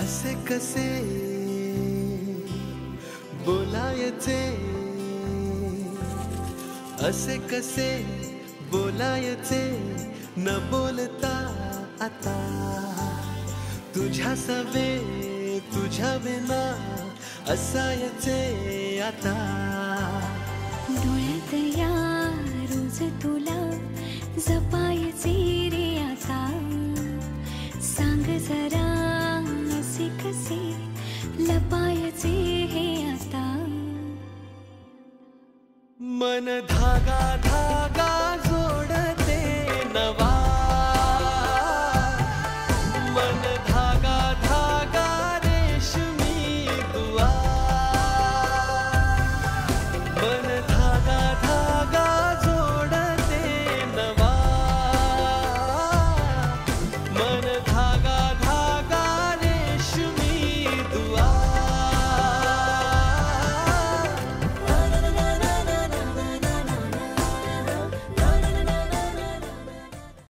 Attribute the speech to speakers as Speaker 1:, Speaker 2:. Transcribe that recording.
Speaker 1: असे कसे बोलायचे, असे कसे बोलायचे न बोलता आता, तुझ्या सवे तुझ्या विना असायचे आता।
Speaker 2: डोळ्यात या रोज तुला जपायचे रे आता, सांग जरा असे कसे लपायचे हे आता।
Speaker 1: मन धागा